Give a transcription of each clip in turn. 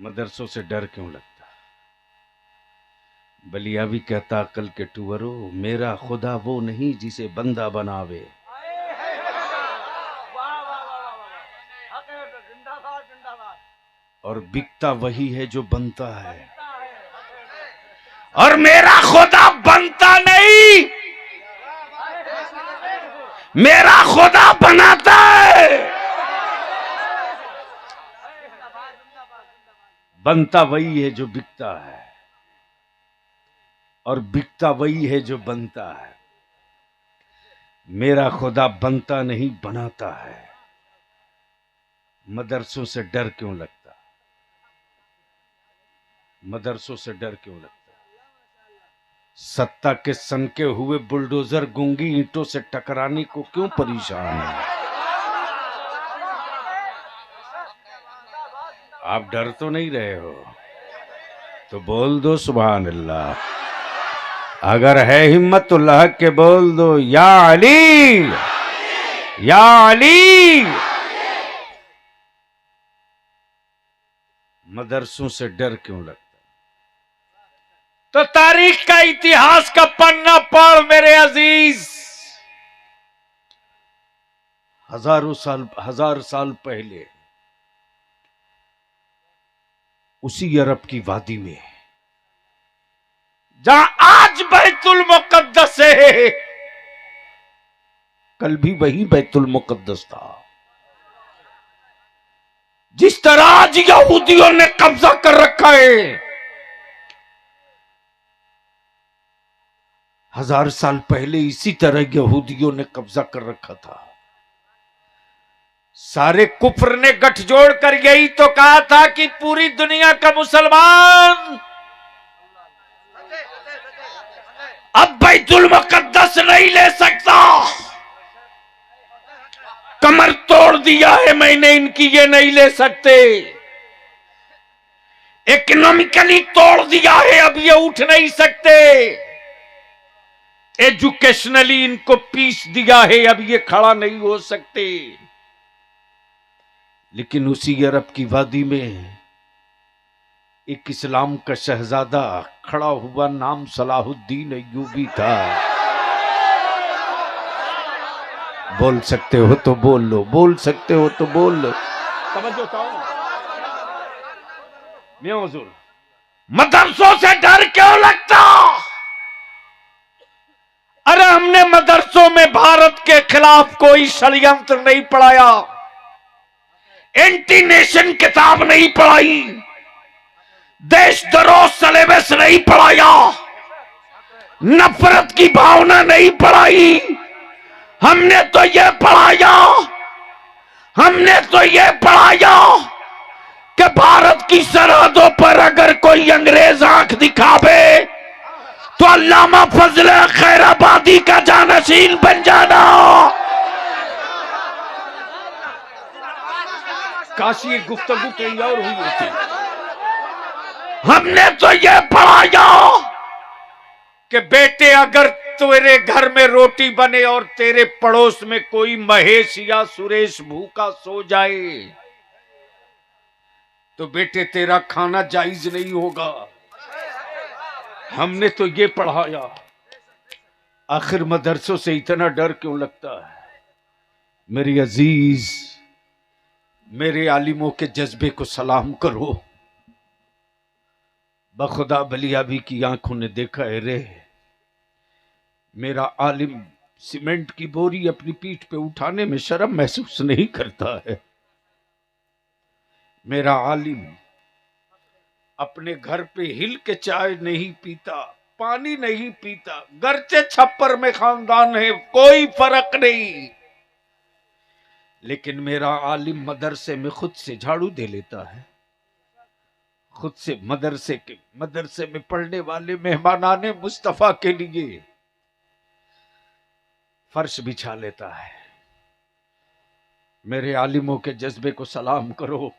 मदरसों से डर क्यों लगता? बलिया भी कहता अकल के टुवरो, मेरा खुदा वो नहीं जिसे बंदा बनावे, और बिकता वही है जो बनता है, और मेरा खुदा बनता नहीं, मेरा खुदा बनाता है। बनता वही है जो बिकता है, और बिकता वही है जो बनता है। मेरा खुदा बनता नहीं बनाता है। मदरसों से डर क्यों लगता? मदरसों से डर क्यों लगता? सत्ता के सनके हुए बुलडोजर गूंगी ईंटों से टकराने को क्यों परेशान है? आप डर तो नहीं रहे हो तो बोल दो सुभान अल्लाह। अगर है हिम्मत तो लहक के बोल दो या अली, या अली। मदरसों से डर क्यों लगता? तो तारीख का, इतिहास का पन्ना पढ़ मेरे अजीज। हजार साल पहले उसी अरब की वादी में जहां आज बैतुल मुकद्दस है, कल भी वही बैतुल मुकद्दस था। जिस तरह आज यहूदियों ने कब्जा कर रखा है, 1000 साल पहले इसी तरह यहूदियों ने कब्जा कर रखा था। सारे कुफ्र ने गठजोड़ कर यही तो कहा था कि पूरी दुनिया का मुसलमान अब बैतुल मुकद्दस नहीं ले सकता। कमर तोड़ दिया है मैंने इनकी, ये नहीं ले सकते। इकोनॉमिकली तोड़ दिया है, अब ये उठ नहीं सकते। एजुकेशनली इनको पीस दिया है, अब ये खड़ा नहीं हो सकते। लेकिन उसी अरब की वादी में एक इस्लाम का शहजादा खड़ा हुआ, नाम सलाहुद्दीन अय्यूबी था। बोल सकते हो तो बोल लो, बोल सकते हो तो बोल लो। समझो तो मैं हुजूर, मदरसों से डर क्यों लगता? अरे हमने मदरसों में भारत के खिलाफ कोई षड्यंत्र नहीं पढ़ाया, एंटी नेशन किताब नहीं पढ़ाई, देशद्रोह सिलेबस नहीं पढ़ाया, नफरत की भावना नहीं पढ़ाई। हमने तो ये पढ़ाया, हमने तो ये पढ़ाया कि भारत की सरहदों पर अगर कोई अंग्रेज आंख दिखावे तो अल्लामा फजल खैराबादी का जानशीन बन जाना। काश ये गुफ्तगू कहीं और हुई होती। हमने तो ये पढ़ाया कि बेटे अगर तेरे घर में रोटी बने और तेरे पड़ोस में कोई महेश या सुरेश भूखा सो जाए तो बेटे तेरा खाना जायज नहीं होगा। हमने तो ये पढ़ाया। आखिर मदरसों से इतना डर क्यों लगता है? मेरी अजीज, मेरे आलिमों के जज्बे को सलाम करो। बखुदा बलियाबी की आंखों ने देखा है रे, मेरा आलिम सीमेंट की बोरी अपनी पीठ पे उठाने में शर्म महसूस नहीं करता है। मेरा आलिम अपने घर पे हिल के चाय नहीं पीता, पानी नहीं पीता, गर्चे छप्पर में खानदान है, कोई फर्क नहीं। लेकिन मेरा आलिम मदरसे में खुद से झाड़ू दे लेता है, खुद से मदरसे में पढ़ने वाले मेहमानाने मुस्तफा के लिए फर्श बिछा लेता है। मेरे आलिमों के जज्बे को सलाम करो।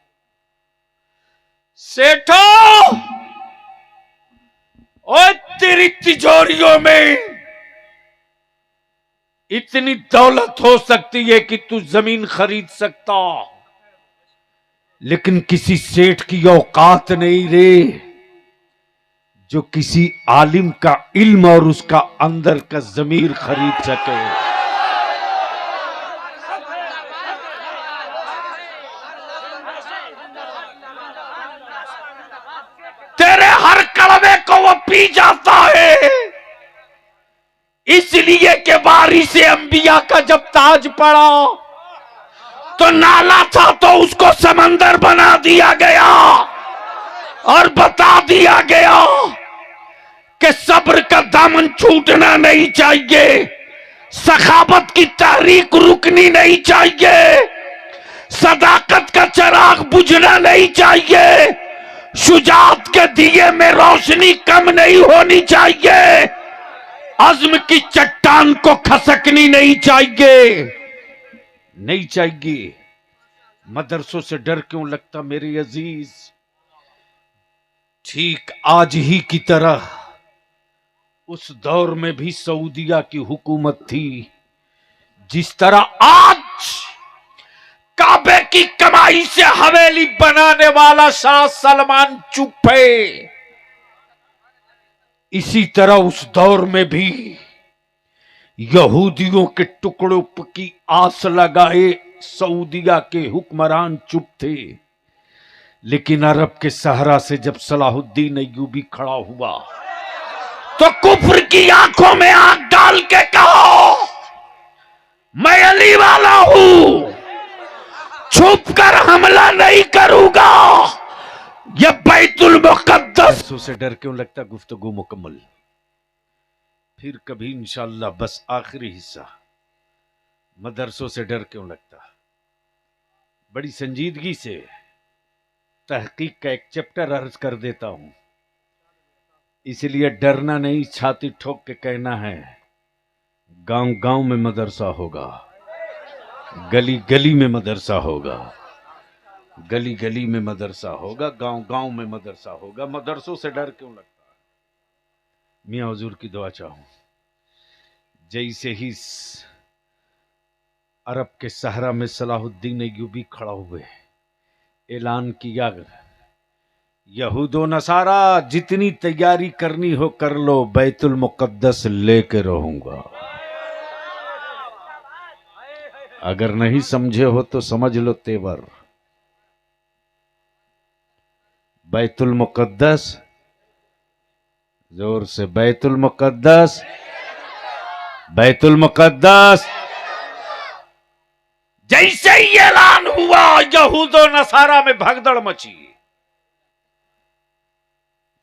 सेठो, और तेरी तिजोरियों में इतनी दौलत हो सकती है कि तू जमीन खरीद सकता, लेकिन किसी सेठ की औकात नहीं रे जो किसी आलिम का इल्म और उसका अंदर का जमीर खरीद सके। तेरे हर कड़वे को वो पी जाता है, इसलिए कि वारिस अंबिया का जब ताज पड़ा तो नाला था तो उसको समंदर बना दिया गया और बता दिया गया कि सब्र का दामन छूटना नहीं चाहिए, सखावत की तहरीक रुकनी नहीं चाहिए, सदाकत का चिराग बुझना नहीं चाहिए, शुजाअत के दिए में रोशनी कम नहीं होनी चाहिए, अज़्म की चट्टान को खसकनी नहीं चाहिए, नहीं चाहिए। मदरसों से डर क्यों लगता मेरे अजीज? ठीक आज ही की तरह उस दौर में भी सऊदिया की हुकूमत थी, जिस तरह आज काबे की कमाई से हवेली बनाने वाला शाह सलमान चुप है, इसी तरह उस दौर में भी यहूदियों के टुकड़ों की आस लगाए सऊदिया के हुक्मरान चुप थे। लेकिन अरब के सहरा से जब सलाहुद्दीन अय्यूबी खड़ा हुआ तो कुफ्र की आंखों में आंख डाल के कहो, मैं अली वाला हूं, छुप कर हमला नहीं करूंगा, यह बैतुल मुक़द्दस। से डर क्यों लगता? गुफ्तगू मुकम्मल फिर कभी इंशाअल्लाह। बस आखिरी हिस्सा, मदरसों से डर क्यों लगता। बड़ी संजीदगी से तहकीक का एक चैप्टर अर्ज कर देता हूं, इसलिए डरना नहीं, छाती ठोक के कहना है गांव गांव में मदरसा होगा, गली गली में मदरसा होगा, गली गली में मदरसा होगा, गांव गांव में मदरसा होगा। मदरसों से डर क्यों लगता है? मियां हुजूर की दुआ चाहूं, जैसे ही अरब के सहरा में सलाहुद्दीन अय्यूबी खड़ा हुए, ऐलान किया, यहूदो नसारा जितनी तैयारी करनी हो कर लो, बैतुल मुक़द्दस लेके रहूंगा। अगर नहीं समझे हो तो समझ लो तेवर, बैतुल मुक़द्दस, जोर से, बैतुल मुक़द्दस, बैतुल मुक़द्दस। जैसे ही ऐलान हुआ यहूदो नसारा में भगदड़ मची।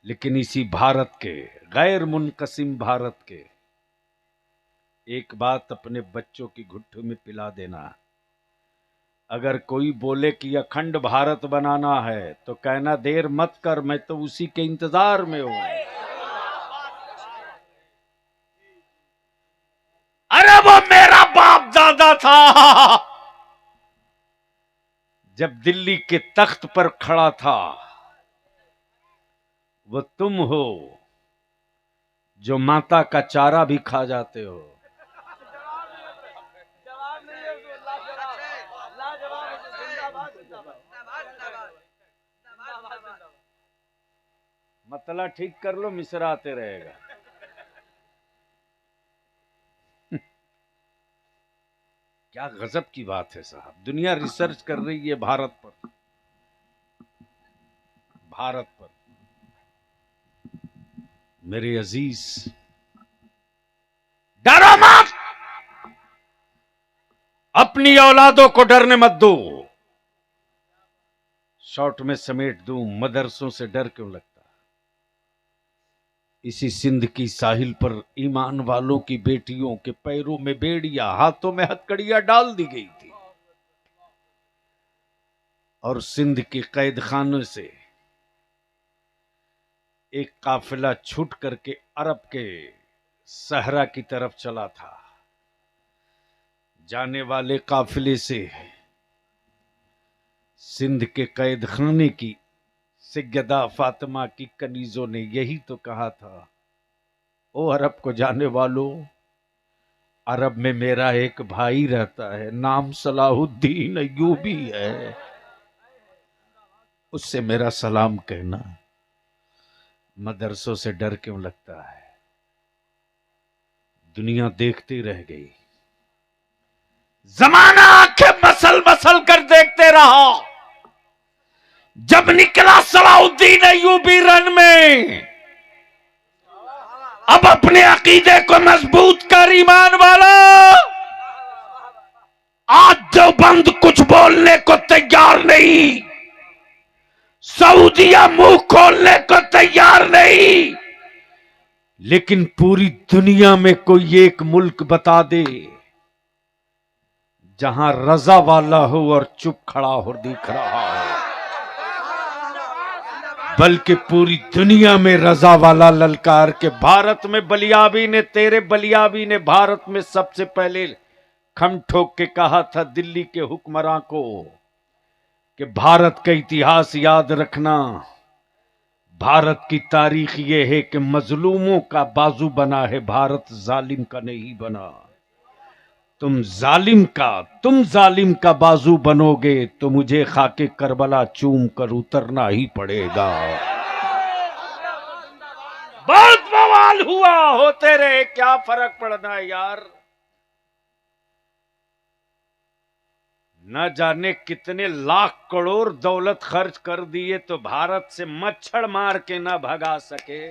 लेकिन इसी भारत के, गैर मुनकसिम भारत के, एक बात अपने बच्चों की घुट्टू में पिला देना, अगर कोई बोले कि अखंड भारत बनाना है तो कहना देर मत कर, मैं तो उसी के इंतजार में हूं। अरे वो मेरा बाप दादा था, जब दिल्ली के तख्त पर खड़ा था, वो तुम हो जो माता का चारा भी खा जाते हो। मतला ठीक कर लो, मिसरा आते रहेगा। क्या गजब की बात है साहब, दुनिया रिसर्च कर रही है भारत पर, भारत पर। मेरे अजीज, डरो मत, अपनी औलादों को डरने मत दो। शॉर्ट में समेट दूं, मदरसों से डर क्यों लगता। इसी सिंध की साहिल पर ईमान वालों की बेटियों के पैरों में बेड़िया, हाथों में हथकड़ियां डाल दी गई थी, और सिंध के कैद खानों से एक काफिला छूट करके अरब के सहरा की तरफ चला था। जाने वाले काफिले से सिंध के कैद खाने की सैयदा फातिमा की कनीजों ने यही तो कहा था, ओ अरब को जाने वालों, अरब में मेरा एक भाई रहता है, नाम सलाहुद्दीन अय्यूबी है, उससे मेरा सलाम कहना। मदरसों से डर क्यों लगता है? दुनिया देखती रह गई, जमाना आंखें मसल मसल कर देखते रहा। जब निकला सलाउद्दीन अय्यूबी रन में, अब अपने अकीदे को मजबूत कर ईमान वाला। आज देवबंद कुछ बोलने को तैयार नहीं, सऊदिया मुंह खोलने को तैयार नहीं, लेकिन पूरी दुनिया में कोई एक मुल्क बता दे जहां रजा वाला हो और चुप खड़ा हो दिख रहा हो। बल्कि पूरी दुनिया में रजा वाला ललकार के भारत में बलियाबी ने, तेरे बलियाबी ने भारत में सबसे पहले खम ठोक के कहा था दिल्ली के हुक्मरां को कि भारत का इतिहास याद रखना। भारत की तारीख ये है कि मजलूमों का बाजू बना है भारत, जालिम का नहीं बना। तुम जालिम का बाजू बनोगे तो मुझे खाके करबला चूम कर उतरना ही पड़ेगा। बहुत बवाल हुआ, होते रहे, क्या फर्क पड़ना है यार। न जाने कितने लाख करोड़ दौलत खर्च कर दिए तो भारत से मच्छर मार के न भगा सके।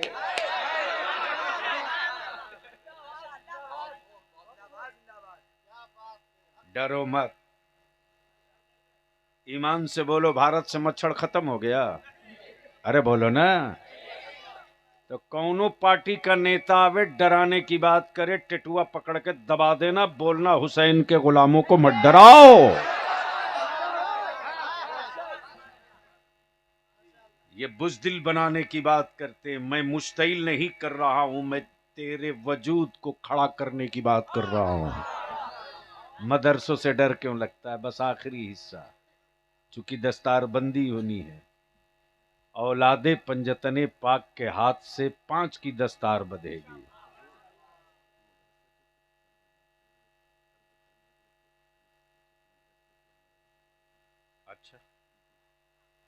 डरो मत, ईमान से बोलो, भारत से मच्छर खत्म हो गया। अरे बोलो ना। तो कौनो पार्टी का नेता आवे डराने की बात करे, टेटुआ पकड़ के दबा देना, बोलना हुसैन के गुलामों को मत डराओ। ये बुज़दिल बनाने की बात करते, मैं मुस्तैल नहीं कर रहा हूं, मैं तेरे वजूद को खड़ा करने की बात कर रहा हूं। मदरसों से डर क्यों लगता है? बस आखिरी हिस्सा, चूंकि दस्तारबंदी होनी है। औलादे पंजतने पाक के हाथ से 5 की दस्तार बंधेगी। अच्छा,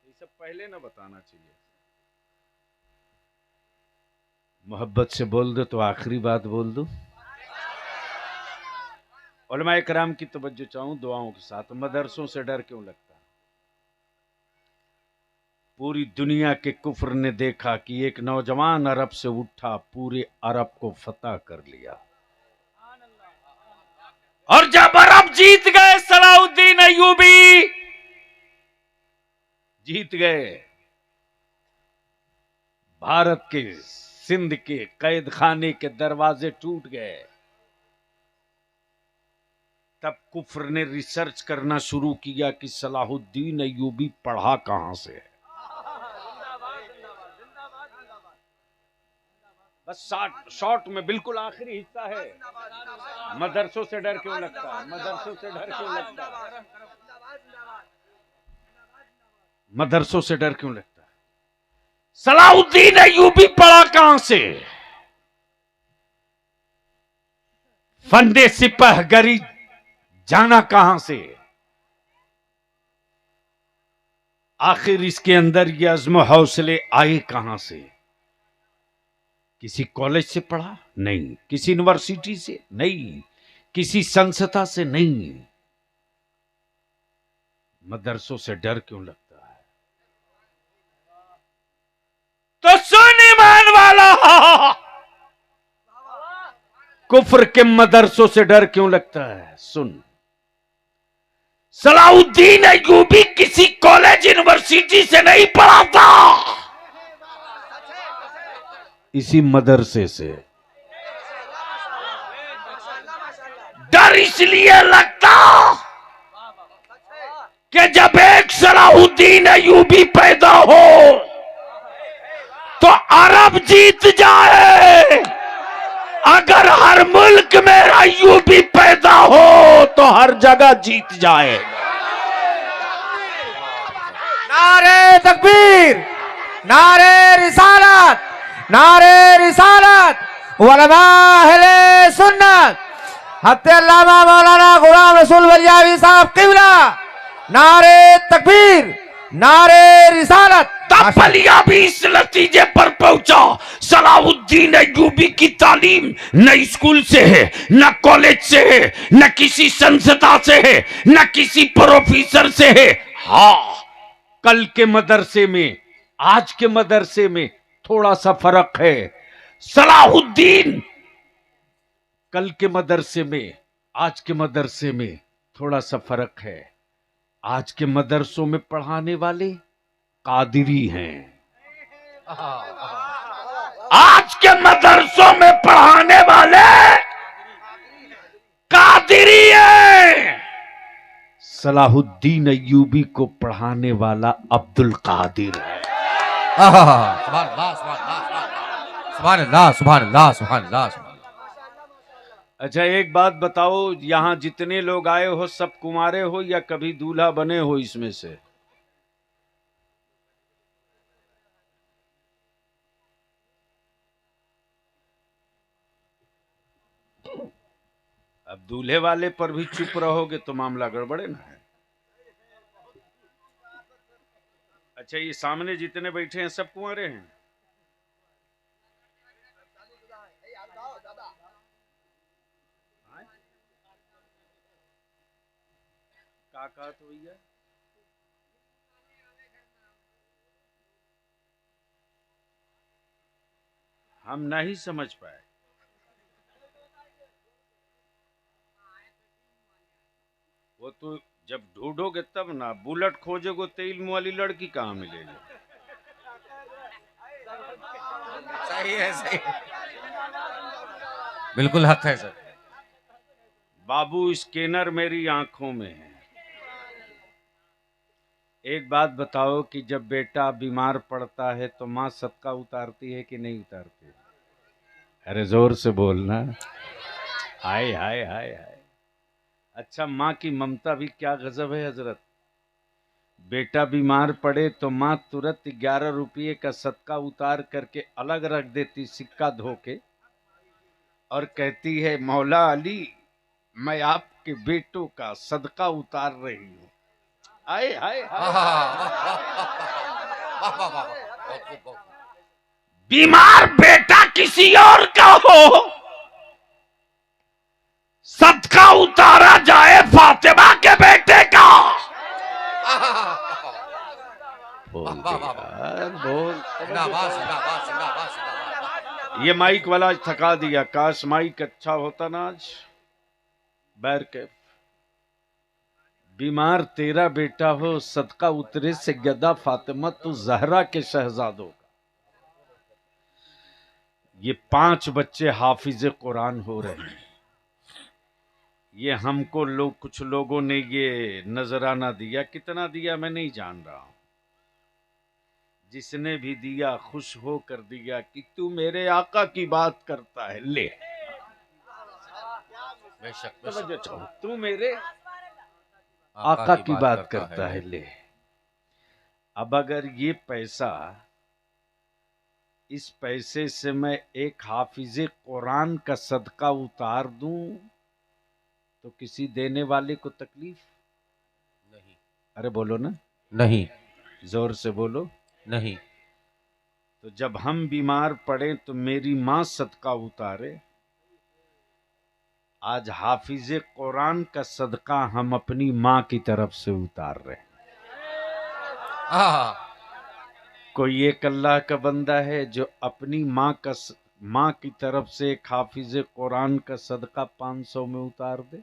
ये सब पहले ना बताना चाहिए। मोहब्बत से बोल दो तो आखिरी बात बोल दो। उलमाए कराम की तवज्जो चाहूं दुआओं के साथ। मदरसों से डर क्यों लगता है? पूरी दुनिया के कुफ्र ने देखा कि एक नौजवान अरब से उठा, पूरे अरब को फतह कर लिया। और जब अरब जीत गए, सलाउद्दीन अय्यूबी जीत गए, भारत के सिंध के कैद खाने के दरवाजे टूट गए। तब कुफ्र ने रिसर्च करना शुरू किया कि सलाहुद्दीन अय्यूबी पढ़ा कहां से है। बस शॉर्ट में बिल्कुल आखिरी हिस्सा है। मदरसों से डर क्यों लगता है? मदरसों से डर क्यों लगता है? मदरसों से डर क्यों लगता है? सलाहुद्दीन अय्यूबी पढ़ा कहां से? फंदे सिपहगरी जाना कहां से? आखिर इसके अंदर ये अज़्म हौसले आए कहां से? किसी कॉलेज से पढ़ा? नहीं। किसी यूनिवर्सिटी से? नहीं। किसी संस्था से? नहीं। मदरसों से डर क्यों लगता है? तो सुन ईमान वाला, कुफ्र के मदरसों से डर क्यों लगता है? सुन, सलाहुद्दीन अय्यूबी किसी कॉलेज यूनिवर्सिटी से नहीं पढ़ा था, इसी मदरसे से। डर इसलिए लगता कि जब एक सलाहुद्दीन अय्यूबी पैदा हो तो अरब जीत जाए। अगर हर मुल्क में अय्यूबी पैदा हो तो हर जगह जीत जाए। नारे तकबीर, नारे रिसालत, नारे रिसालत, उलमा अहले सुन्नत, हत्ते अल्लामा मौलाना गुलाम रसूल बलियावी साहब क़िबला। नारे तकबीर, नारे रिसालत। तब बलिया भी इस नतीजे पर पहुंचा, सलाहुद्दीन अय्यूबी की तालीम न स्कूल से है, न कॉलेज से है, न किसी संस्था से है, न किसी प्रोफेसर से है। हाँ, कल के मदरसे में आज के मदरसे में थोड़ा सा फर्क है। सलाहुद्दीन कल के मदरसे में आज के मदरसे में थोड़ा सा फर्क है। आज के मदरसों में पढ़ाने वाले कादिरी हैं, आज के मदरसों में पढ़ाने वाले कादिरी हैं। सलाहुद्दीन अय्यूबी को पढ़ाने वाला अब्दुल कादिर है। सुभान अल्लाह, सुभान अल्लाह, सुभान अल्लाह, सुभान अल्लाह। अच्छा, एक बात बताओ, यहां जितने लोग आए हो सब कुंवारे हो या कभी दूल्हा बने हो? इसमें से अब दूल्हे वाले पर भी चुप रहोगे तो मामला गड़बड़े ना है। अच्छा, ये सामने जितने बैठे हैं सब कुंवारे हैं? काका तो भैया हम नहीं समझ पाए। वो तो जब ढूंढोगे तब ना, बुलेट खोजोगे तो इल्म वाली लड़की कहाँ मिलेगी? सही है, सही है, बिल्कुल हक है सर। बाबू, स्कैनर मेरी आंखों में है। एक बात बताओ कि जब बेटा बीमार पड़ता है तो माँ सदका उतारती है कि नहीं उतारती? अरे जोर से बोलना। हाय हाय हाय हाय। अच्छा, माँ की ममता भी क्या गजब है हजरत। बेटा बीमार पड़े तो माँ तुरंत 11 रुपये का सदका उतार करके अलग रख देती, सिक्का धो के, और कहती है मौला अली, मैं आपके बेटों का सदका उतार रही हूँ। आए हाय बीमार बेटा किसी और का हो, सदका उतारा जाए फातिमा के बेटे का। बोल ये माइक वाला आज थका दिया, काश माइक अच्छा होता ना आज। बैर के बीमार तेरा बेटा हो, सदका उतरे से गदा फातिमा तो जहरा के शहजादों का। ये 5 बच्चे हाफिज कुरान हो रहे हैं। ये हमको लोग, कुछ लोगों ने ये नजराना दिया, कितना दिया मैं नहीं जान रहा हूं। जिसने भी दिया खुश हो कर दिया कि तू मेरे आका की बात करता है, ले बेशक तू मेरे आका की बात करता है, ले। अब अगर ये पैसा, इस पैसे से मैं एक हाफिज कुरान का सदका उतार दूं तो किसी देने वाले को तकलीफ नहीं? अरे बोलो ना, नहीं, जोर से बोलो नहीं। तो जब हम बीमार पड़े तो मेरी माँ सदका उतारे। आज हाफिज कुरान का सदका हम अपनी माँ की तरफ से उतार रहे हैं। कोई एक अल्लाह का बंदा है जो अपनी माँ की तरफ से एक हाफिज कुरान का सदका 500 में उतार दे?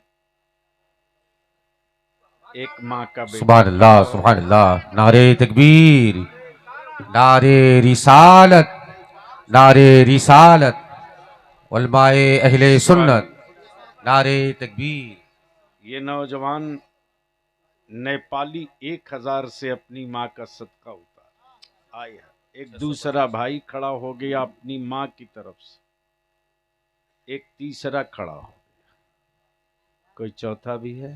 एक माँ का बेटा। सुभान अल्लाह, सुभान अल्लाह। नारे तकबीर, नारे रिसालत, नारे रिसालत, उलमाए अहले सुन्नत, नारे तकबीर। ये नौजवान नेपाली 1000 से अपनी माँ का सदका उतार आया। एक दूसरा भाई खड़ा हो गया अपनी माँ की तरफ से, एक तीसरा खड़ा हो गया, कोई चौथा भी है?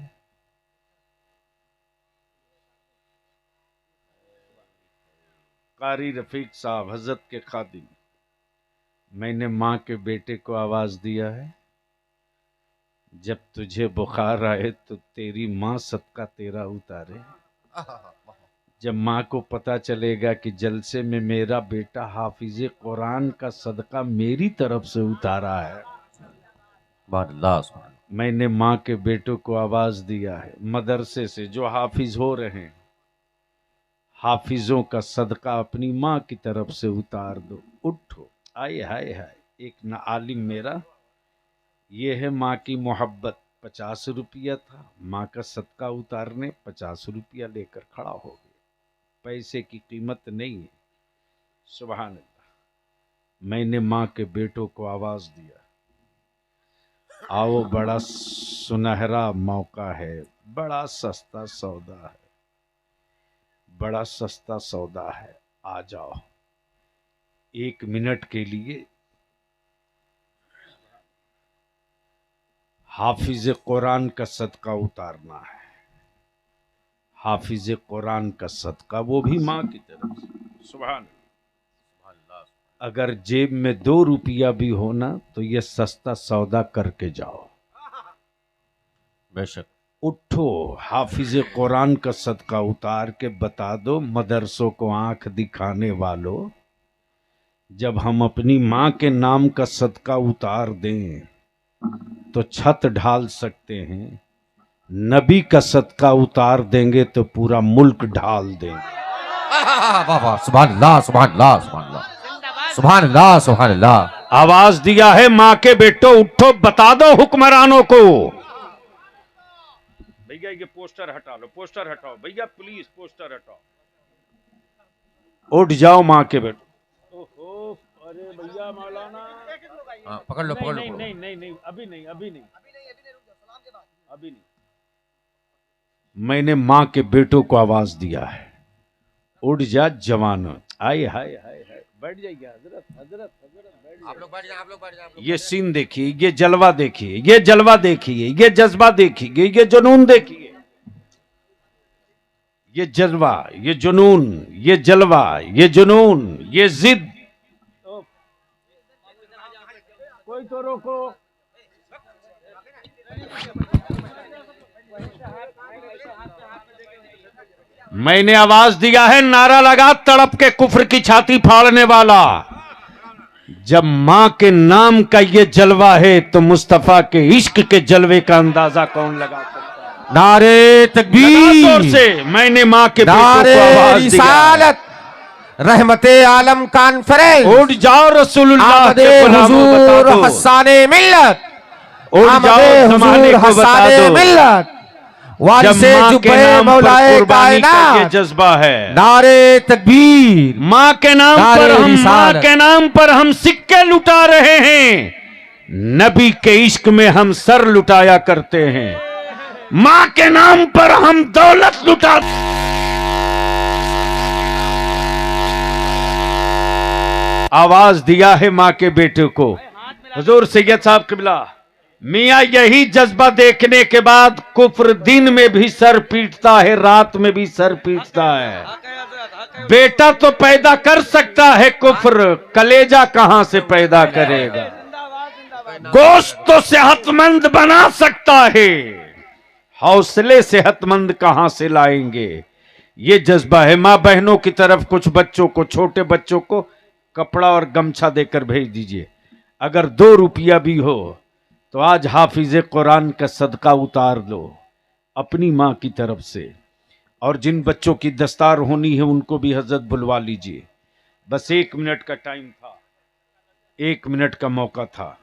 कारी रफीक साहब, हजरत के खादिम, मैंने माँ के बेटे को आवाज दिया है, जब तुझे बुखार आए तो तेरी माँ सदका तेरा उतारे। जब माँ को पता चलेगा कि जलसे में मेरा बेटा हाफिज कुरान का सदका मेरी तरफ से उतारा है। सुभान अल्लाह, सुभान अल्लाह। मैंने माँ के बेटों को आवाज दिया है, मदरसे से जो हाफिज हो रहे हैं, हाफिजों का सदका अपनी माँ की तरफ से उतार दो। उठो, आए हाय हाय। एक न आलिम मेरा, ये है माँ की मोहब्बत। 50 रुपया था, माँ का सदका उतारने 50 रुपया लेकर खड़ा हो गया। पैसे की कीमत नहीं है। सुभान अल्लाह। मैंने माँ के बेटों को आवाज दिया, आओ, बड़ा सुनहरा मौका है, बड़ा सस्ता सौदा है, बड़ा सस्ता सौदा है, आ जाओ। 1 मिनट के लिए हाफिज कुरान का सदका उतारना है। हाफिज कुरान का सदका, वो भी माँ की तरफ से। सुभान। अगर जेब में 2 रुपया भी होना तो ये सस्ता सौदा करके जाओ। बेशक। उठो, हाफिज कुरान का सदका उतार के बता दो मदरसों को आंख दिखाने वालों, जब हम अपनी माँ के नाम का सदका उतार दें तो छत ढाल सकते हैं, नबी का सदका उतार देंगे तो पूरा मुल्क ढाल देंगे। वाह वाह, सुभान अल्लाह, सुभान अल्लाह, सुभान अल्लाह, सुभान अल्लाह, सुभान अल्लाह। आवाज दिया है माँ के बेटो, उठो, बता दो हुक्मरानों को। भैया ये पोस्टर हटा लो, पोस्टर हटाओ भैया, प्लीज पोस्टर हटाओ। उठ जाओ माँ के बेटो। ओहो, अरे भैया मौलाना, पकड़ लो, पकड़ लो। नहीं नहीं नहीं, अभी नहीं, अभी नहीं, अभी नहीं। मैंने माँ के बेटों को आवाज दिया है, उठ जा जवान। आए हाय हाय हाय, बैठ जाइए हजरत, हजरत, हजरत, आप लोग बैठ जाए, आप लोग बैठ जाए। ये सीन देखिए, ये जलवा देखिए, ये जलवा देखिए, ये जज्बा देखिए, ये जुनून देखिए, ये जज्बा, ये जुनून, ये जलवा, ये जुनून, ये जिद। कोई तो रोको। मैंने आवाज दिया है, नारा लगा तड़प के कुफ्र की छाती फाड़ने वाला। जब मां के नाम का ये जलवा है तो मुस्तफा के इश्क के जलवे का अंदाजा कौन लगा सकता है? नारे तकबीर, जोर से। मैंने मां के बेटों को आवाज दिया, रिसालत, रहमते आलम कॉन्फ्रेंस, उठ जाओ रसूलुल्लाह के गुलामों, हुजूर बता दो। हसाने मिल्लत, उठ जाओ जमाने को बता दो। मिल्लत, जब वारिसे माँ के जुब्बे नाम पर मौलाए कुर्बानी का ये कायनात, जज्बा है। नारे तकबीर, माँ के नाम पर हम, माँ रिसालत, के नाम पर हम सिक्के लुटा रहे हैं, नबी के इश्क में हम सर लुटाया करते हैं। माँ के नाम पर हम दौलत लुटा। आवाज दिया है माँ के बेटे को। हुजूर सैयद साहब किबला, मियाँ यही जज्बा देखने के बाद कुफ्र दिन में भी सर पीटता है, रात में भी सर पीटता है। बेटा तो पैदा कर सकता है कुफ्र, कलेजा कहां से पैदा करेगा? गोश्त तो सेहतमंद बना सकता है, हौसले सेहतमंद कहां से लाएंगे? ये जज्बा है। मां बहनों की तरफ कुछ बच्चों को, छोटे बच्चों को कपड़ा और गमछा देकर भेज दीजिए। अगर 2 रुपया भी हो तो आज हाफिज कुरान का सदका उतार लो अपनी माँ की तरफ से। और जिन बच्चों की दस्तार होनी है उनको भी हजरत बुलवा लीजिए। बस 1 मिनट का टाइम था, 1 मिनट का मौका था।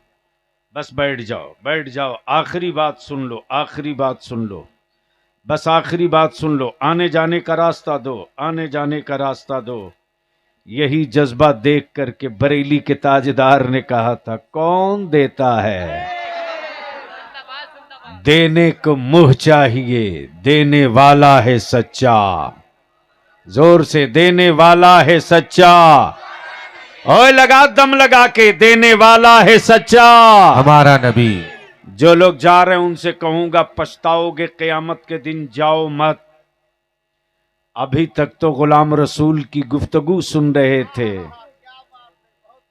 बस बैठ जाओ, बैठ जाओ। आखिरी बात सुन लो, आखिरी बात सुन लो, बस आखिरी बात सुन लो। आने जाने का रास्ता दो, आने जाने का रास्ता दो। यही जज्बा देख करके बरेली के ताजदार ने कहा था, कौन देता है? देने को मुंह चाहिए, देने वाला है सच्चा। जोर से, देने वाला है सच्चा। ओए लगा, दम लगा के, देने वाला है सच्चा हमारा नबी। जो लोग जा रहे हैं उनसे कहूंगा, पछताओगे क़यामत के दिन, जाओ मत। अभी तक तो गुलाम रसूल की गुफ्तगू सुन रहे थे,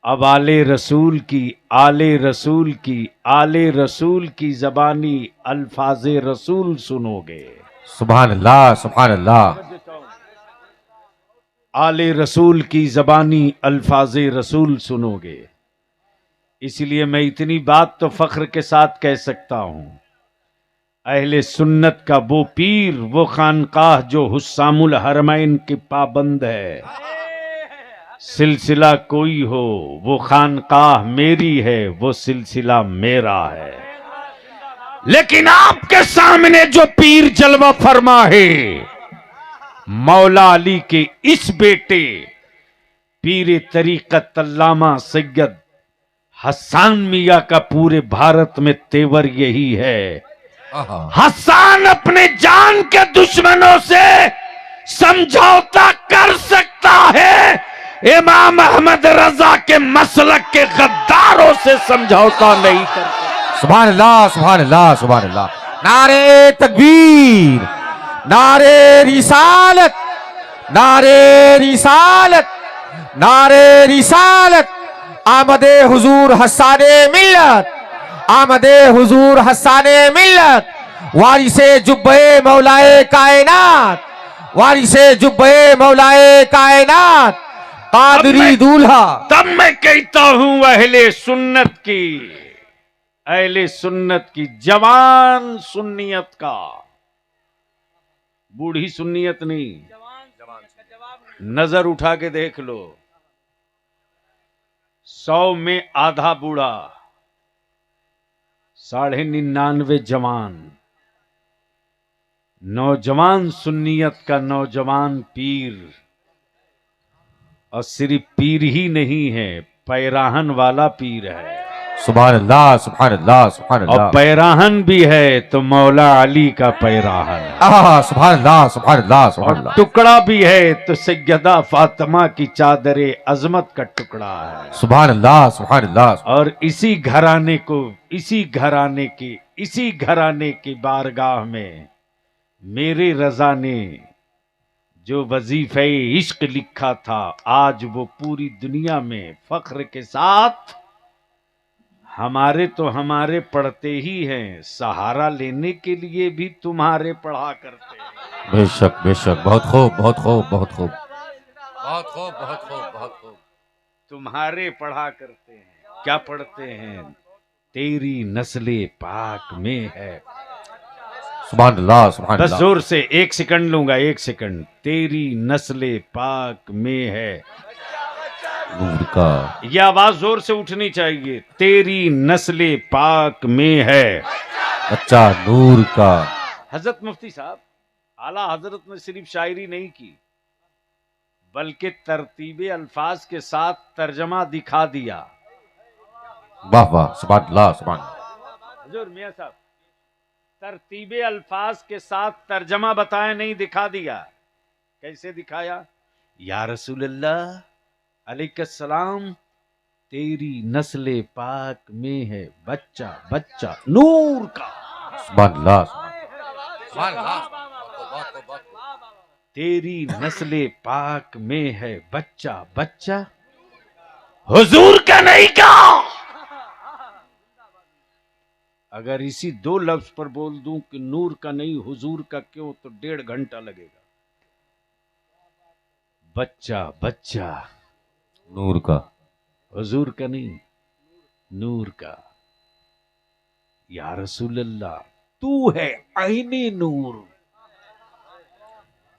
अब आले रसूल की, आले रसूल की, आले रसूल की जबानी अल्फाजे रसूल सुनोगे। सुभान अल्लाह, सुभान अल्लाह। आले रसूल की जबानी अल्फाजे रसूल सुनोगे। इसलिए मैं इतनी बात तो फख्र के साथ कह सकता हूं, अहले सुन्नत का वो पीर, वो खानकाह जो हुस्सामुल हरमैन की पाबंद है। सिलसिला कोई हो वो खानकाह मेरी है, वो सिलसिला मेरा है। लेकिन आपके सामने जो पीर जलवा फरमा है, मौला अली के इस बेटे पीर तरीकत अल्लामा सैयद हसन मियां का पूरे भारत में तेवर यही है। हसन अपने जान के दुश्मनों से समझौता कर सकता है, इमाम अहमद रजा के मसलक के गद्दारों से समझौता नहीं कर सकता। सुभान अल्लाह, सुभान अल्लाह, सुभान अल्लाह। नारे तकबीर, नारे रिसालत, नारे रिसालत, नारे रिसालत। आमदे हुजूर हसाने मिल्लत, आमदे हुजूर हसाने मिल्लत, वारिसे जुब्बे मौलाए कायनात, वारिसे जुब्बे मौलाए कायनात, कादरी दूल्हा। तब मैं कहता हूं अहले सुन्नत की, अहले सुन्नत की जवान सुन्नियत का, बूढ़ी सुन्नियत नहीं। नजर उठा के देख लो, 100 में आधा बूढ़ा, 99.5 जवान। नौजवान सुन्नियत का नौजवान पीर, और सिर्फ पीर ही नहीं है, पैराहन वाला पीर है। सुभान अल्लाह, सुभान अल्लाह, सुभान अल्लाह। और पैराहन भी है तो मौला अली का पैराहन। सुभान अल्लाह, सुभान अल्लाह, सुभान अल्लाह। टुकड़ा भी है तो सैयदा फातिमा की चादरे अजमत का टुकड़ा है। सुभान अल्लाह, सुभान अल्लाह। और इसी घराने को, इसी घराने की बारगाह में मेरे रजा ने जो वजीफे इश्क लिखा था, आज वो पूरी दुनिया में फख्र के साथ हमारे तो हमारे पढ़ते ही हैं, सहारा लेने के लिए भी तुम्हारे पढ़ा करते हैं। बेशक, बेशक, बहुत खूब, बहुत खूब, बहुत खूब, बहुत खूब, बहुत खूब, बहुत खूब। तुम्हारे पढ़ा करते हैं। क्या पढ़ते हैं? तेरी नस्ले पाक में है। सुभान अल्लाह, सुभान बस अल्लाह। जोर से 1 सेकंड लूंगा, 1 सेकंड। तेरी नस्ले पाक में है नूर का। यह आवाज जोर से उठनी चाहिए। तेरी नस्ले पाक में है बच्चा नूर का। हजरत मुफ्ती साहब आला हजरत ने सिर्फ शायरी नहीं की, बल्कि तरतीबे अल्फाज के साथ तर्जमा दिखा दिया। वाह वाह, सुभान अल्लाह, सुभान। हुजूर मियां साहब, तरतीबे अल्फाज के साथ तर्जमा बताया नहीं, दिखा दिया। कैसे दिखाया? या रसूल अल्लाह अलैहिस्सलाम, तेरी नस्ले पाक में है बच्चा, बच्चा नूर का। सुभान अल्लाह, सुभान अल्लाह। तेरी नस्ले पाक में है बच्चा, बच्चा हुजूर का नहीं का। अगर इसी 2 लफ्ज पर बोल दूं कि नूर का नहीं हुजूर का क्यों, तो 1.5 घंटा लगेगा। बच्चा, बच्चा नूर का, हुजूर का नहीं, नूर का। या रसूल अल्लाह, तू है आईने नूर,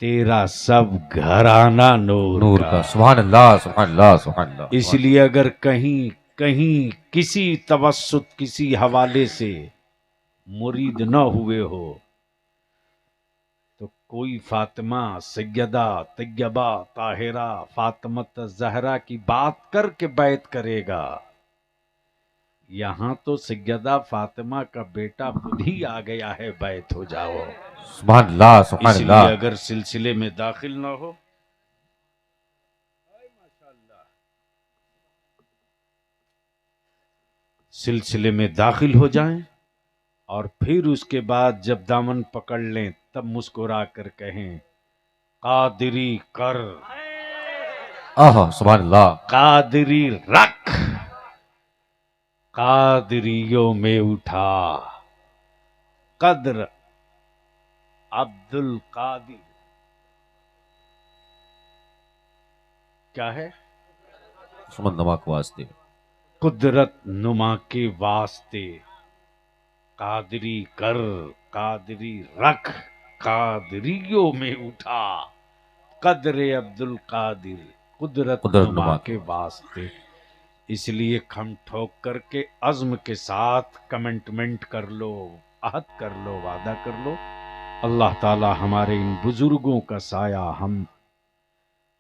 तेरा सब घराना नूर का। सुभान अल्लाह, सुभान अल्लाह, सुभान अल्लाह। इसलिए अगर कहीं कहीं किसी तवस्सुत, किसी हवाले से मुरीद न हुए हो, तो कोई फातिमा, सैयदा, तैयबा, ताहिरा, फातिमत जहरा की बात करके बैत करेगा। यहां तो सैयदा फातिमा का बेटा खुद ही आ गया है, बैत हो जाओ। सुभान अल्लाह, सुभान इसलिए अल्लाह। अगर सिलसिले में दाखिल ना हो, सिलसिले में दाखिल हो जाएं और फिर उसके बाद जब दामन पकड़ लें, तब मुस्कुरा कर कहें कादिरी कर, सुभान अल्लाह। कादिरी रख, कादिरियों में उठा कद्र अब्दुल कादिर। क्या है? सुमन नमा के वास्ते। कुदरत नुमा के वास्ते कादरी कर, कादरी रख, कादरियों में उठा, कदरे अब्दुल कादिर, कुदरत कुदरत नुमा नुमा के वास्ते। इसलिए खम ठोक करके अज़्म के साथ कमिटमेंट कर लो, अहद कर लो, वादा कर लो। अल्लाह ताला हमारे इन बुजुर्गों का साया हम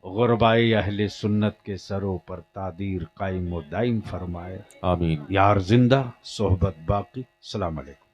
गुरबाई अहले सुन्नत के सरों पर तादीर कायम व दाइम फरमाए। आमीन। यार जिंदा, सोहबत बाकी। सलाम अलैकुम।